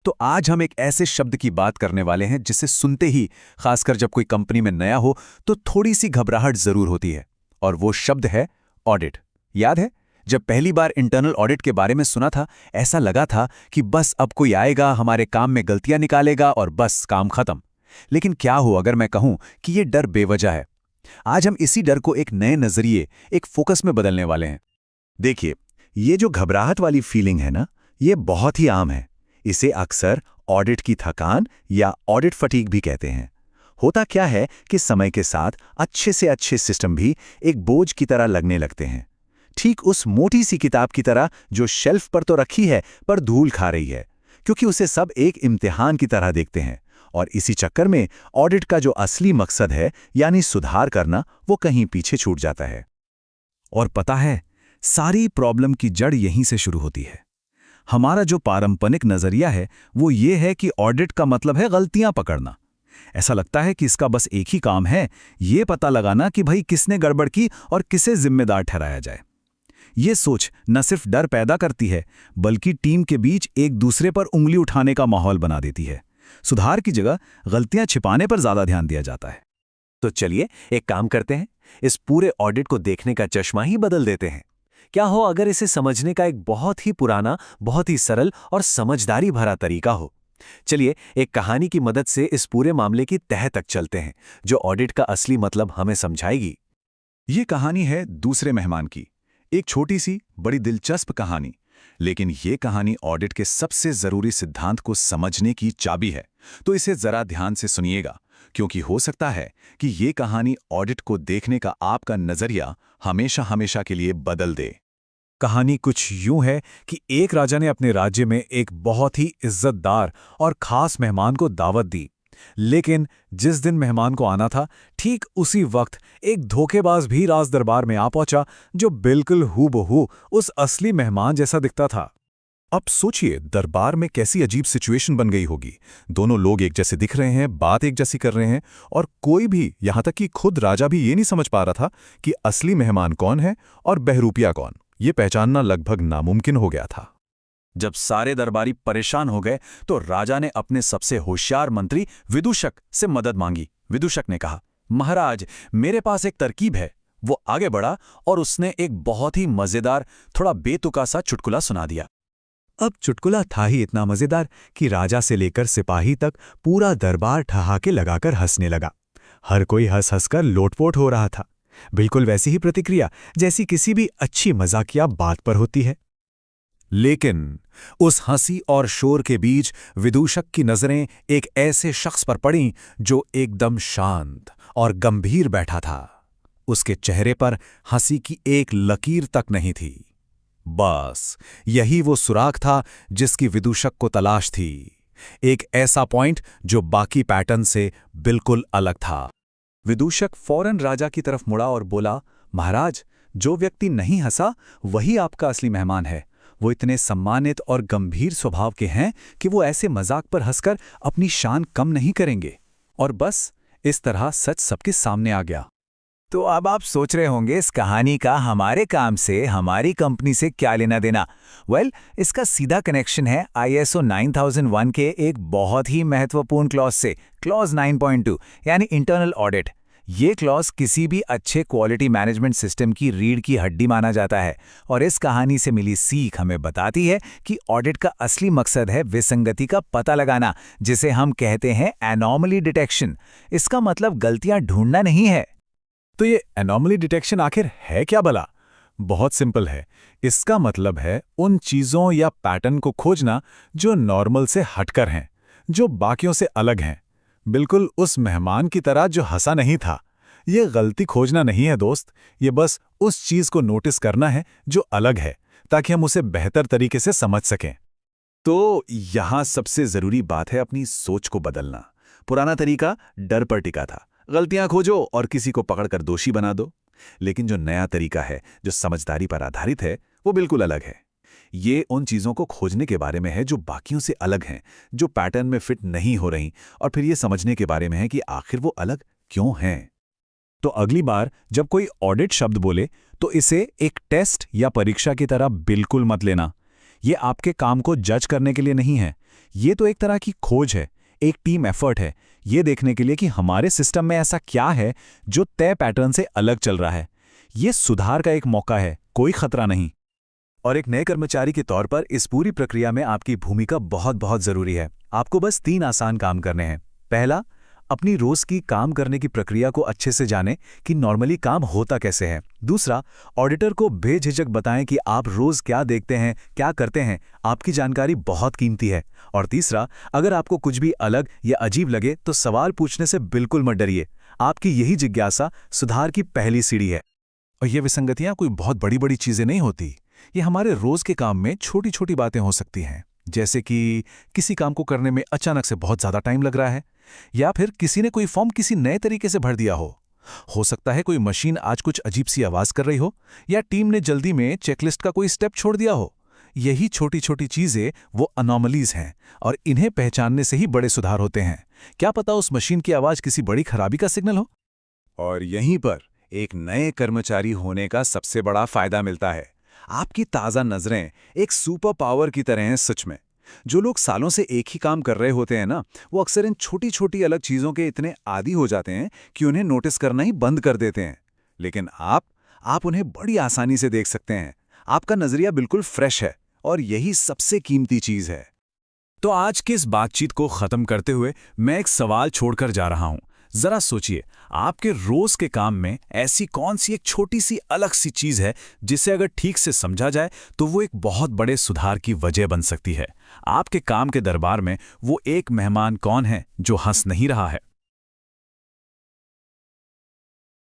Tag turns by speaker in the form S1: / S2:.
S1: तो आज हम एक ऐसे शब्द की बात करने वाले हैं जिसे सुनते ही, खासकर जब कोई कंपनी में नया हो, तो थोड़ी सी घबराहट जरूर होती है। और वो शब्द है ऑडिट। याद है, जब पहली बार इंटरनल ऑडिट के बारे में सुना था, ऐसा लगा था कि बस अब कोई आएगा, हमारे काम में गलतियां निकालेगा और बस काम खत्म। लेकिन क्या हो अगर मैं कहूं कि ये डर बेवजह है? आज हम इसी डर को एक नए नजरिए, एक फोकस में बदलने वाले हैं।
S2: देखिए, ये जो घबराहट वाली फीलिंग है ना, ये बहुत ही आम है। इसे अक्सर ऑडिट की थकान या ऑडिट फटीग भी कहते हैं। होता क्या है कि समय के साथ अच्छे से अच्छे सिस्टम भी एक बोझ की तरह लगने लगते हैं। ठीक उस मोटी सी किताब की तरह जो शेल्फ पर तो रखी है पर धूल खा रही है, क्योंकि उसे सब एक इम्तिहान की तरह देखते हैं। और इसी चक्कर में ऑडिट का जो असली मकसद है, यानी सुधार करना, वो कहीं पीछे छूट जाता है।
S1: और पता है, सारी प्रॉब्लम की जड़ यहीं से शुरू होती है। हमारा जो पारंपरिक नजरिया है वो ये है कि ऑडिट का मतलब है गलतियां पकड़ना। ऐसा लगता है कि इसका बस एक ही काम है, ये पता लगाना कि भाई किसने गड़बड़ की और किसे जिम्मेदार ठहराया जाए। ये सोच न सिर्फ डर पैदा करती है, बल्कि टीम के बीच एक दूसरे पर उंगली उठाने का माहौल बना देती है। सुधार की जगह गलतियां छिपाने पर ज्यादा ध्यान दिया जाता है।
S2: तो चलिए एक काम करते हैं, इस पूरे ऑडिट को देखने का चश्मा ही बदल देते हैं। क्या हो अगर इसे समझने का एक बहुत ही पुराना, बहुत ही सरल और समझदारी भरा तरीका हो? चलिए एक कहानी की मदद से इस पूरे मामले की तह तक चलते हैं, जो ऑडिट का असली मतलब हमें समझाएगी।
S1: ये कहानी है दूसरे मेहमान की, एक छोटी सी बड़ी दिलचस्प कहानी। लेकिन ये कहानी ऑडिट के सबसे जरूरी सिद्धांत को समझने की चाबी है। तो इसे जरा ध्यान से सुनिएगा, क्योंकि हो सकता है कि ये कहानी ऑडिट को देखने का आपका नजरिया हमेशा हमेशा के लिए बदल दे। कहानी कुछ यूं है कि एक राजा ने अपने राज्य में एक बहुत ही इज्जतदार और खास मेहमान को दावत दी। लेकिन जिस दिन मेहमान को आना था, ठीक उसी वक्त एक धोखेबाज भी राज दरबार में आ पहुंचा, जो बिल्कुल हूबहू उस असली मेहमान जैसा दिखता था। अब सोचिए दरबार में कैसी अजीब सिचुएशन बन गई होगी। दोनों लोग एक जैसे दिख रहे हैं, बात एक जैसी कर रहे हैं, और कोई भी, यहां तक कि खुद राजा भी ये नहीं समझ पा रहा था कि असली मेहमान कौन है और बहरूपिया कौन। ये पहचानना लगभग नामुमकिन हो गया था। जब सारे दरबारी परेशान हो गए तो राजा ने अपने सबसे होशियार मंत्री विदूषक से मदद मांगी। विदूषक ने कहा, महाराज, मेरे पास एक तरकीब है। वो आगे बढ़ा और उसने एक बहुत ही मजेदार, थोड़ा बेतुका सा चुटकुला सुना दिया। अब चुटकुला था ही इतना मजेदार कि राजा से लेकर सिपाही तक पूरा दरबार ठहाके लगाकर हंसने लगा। हर कोई हंस हंसकर लोटपोट हो रहा था। बिल्कुल वैसी ही प्रतिक्रिया जैसी किसी भी अच्छी मजाकिया बात पर होती है। लेकिन उस हंसी और शोर के बीच विदूषक की नजरें एक ऐसे शख्स पर पड़ीं जो एकदम शांत और गंभीर बैठा था। उसके चेहरे पर हंसी की एक लकीर तक नहीं थी। बस यही वो सुराग था जिसकी विदूषक को तलाश थी। एक ऐसा पॉइंट जो बाकी पैटर्न से बिल्कुल अलग था। विदूषक फौरन राजा की तरफ मुड़ा और बोला, महाराज, जो व्यक्ति नहीं हंसा वही आपका असली मेहमान है। वो इतने सम्मानित और गंभीर स्वभाव के हैं कि वो ऐसे मजाक पर हंसकर अपनी शान कम नहीं करेंगे। और बस इस तरह सच सबके सामने आ गया। तो अब आप सोच रहे होंगे इस कहानी का हमारे काम से, हमारी कंपनी से क्या लेना देना? इसका सीधा कनेक्शन है ISO 9001 के एक बहुत ही महत्वपूर्ण क्लॉज से, क्लॉज 9.2, यानी इंटरनल ऑडिट। ये क्लॉज किसी भी अच्छे क्वालिटी मैनेजमेंट सिस्टम की रीढ़ की हड्डी माना जाता है। और इस कहानी से मिली सीख हमें बताती है कि ऑडिट का असली मकसद है विसंगति का पता लगाना, जिसे हम कहते हैं एनॉमली डिटेक्शन। इसका मतलब गलतियां ढूंढना नहीं है। तो ये एनॉमली डिटेक्शन आखिर है क्या भला? बहुत सिंपल है। इसका मतलब है उन चीजों या पैटर्न को खोजना जो नॉर्मल से हटकर हैं, जो बाकियों से अलग हैं। बिल्कुल उस मेहमान की तरह जो हंसा नहीं था। ये गलती खोजना नहीं है दोस्त, ये बस उस चीज को नोटिस करना है जो अलग है, ताकि हम उसे बेहतर तरीके से समझ सकें। तो यहां सबसे जरूरी बात है अपनी सोच को बदलना। पुराना तरीका डर पर टिका था, गलतियां खोजो और किसी को पकड़कर दोषी बना दो। लेकिन जो नया तरीका है, जो समझदारी पर आधारित है, वो बिल्कुल अलग है। ये उन चीजों को खोजने के बारे में है जो बाकियों से अलग हैं, जो पैटर्न में फिट नहीं हो रही, और फिर ये समझने के बारे में है कि आखिर वो अलग क्यों हैं। तो अगली बार जब कोई ऑडिट शब्द बोले तो इसे एक टेस्ट या परीक्षा की तरह बिल्कुल मत लेना। ये आपके काम को जज करने के लिए नहीं है,
S2: ये तो एक तरह की खोज है, एक टीम एफर्ट है, ये देखने के लिए कि हमारे सिस्टम में ऐसा क्या है जो तय पैटर्न से अलग चल रहा है। ये सुधार का एक मौका है, कोई खतरा नहीं। और एक नए कर्मचारी के तौर पर इस पूरी प्रक्रिया में आपकी भूमिका बहुत बहुत जरूरी है। आपको बस 3 आसान काम करने हैं। पहला, अपनी रोज की काम करने की प्रक्रिया को अच्छे से जानें कि नॉर्मली काम होता कैसे है। दूसरा, ऑडिटर को बेझिझक बताएं कि आप रोज क्या देखते हैं, क्या करते हैं, आपकी जानकारी बहुत कीमती है। और तीसरा, अगर आपको कुछ भी अलग या अजीब लगे तो सवाल पूछने से बिल्कुल मत डरिए। आपकी यही जिज्ञासा सुधार की पहली सीढ़ी है।
S1: और ये विसंगतियां कोई बहुत बड़ी बड़ी चीजें नहीं होती। ये हमारे रोज के काम में छोटी छोटी बातें हो सकती हैं, जैसे कि किसी काम को करने में अचानक से बहुत ज्यादा टाइम लग रहा है, या फिर किसी ने कोई फॉर्म किसी नए तरीके से भर दिया हो सकता है कोई मशीन आज कुछ अजीब सी आवाज कर रही हो, या टीम ने जल्दी में चेकलिस्ट का कोई स्टेप छोड़ दिया हो। यही छोटी छोटी चीजें वो अनोमलीज हैं, और इन्हें पहचानने से ही बड़े सुधार होते हैं। क्या पता उस मशीन की आवाज किसी बड़ी खराबी का सिग्नल हो।
S2: और यहीं पर एक नए कर्मचारी होने का सबसे बड़ा फायदा मिलता है। आपकी ताज़ा नज़रें एक सुपर पावर की तरह हैं सच में। जो लोग सालों से एक ही काम कर रहे होते हैं ना, वो अक्सर इन छोटी छोटी अलग चीज़ों के इतने आदी हो जाते हैं कि उन्हें नोटिस करना ही बंद कर देते हैं। लेकिन आप उन्हें बड़ी आसानी से देख सकते हैं। आपका नज़रिया बिल्कुल फ्रेश है, और यही सबसे कीमती चीज़ है।
S1: तो आज की इस बातचीत को खत्म करते हुए मैं एक सवाल छोड़कर जा रहा हूं। जरा सोचिए, आपके रोज के काम में ऐसी कौन सी एक छोटी सी अलग सी चीज है जिसे अगर ठीक से समझा जाए तो वो एक बहुत बड़े सुधार की वजह बन सकती है। आपके काम के दरबार में वो एक मेहमान कौन है जो हंस नहीं रहा है,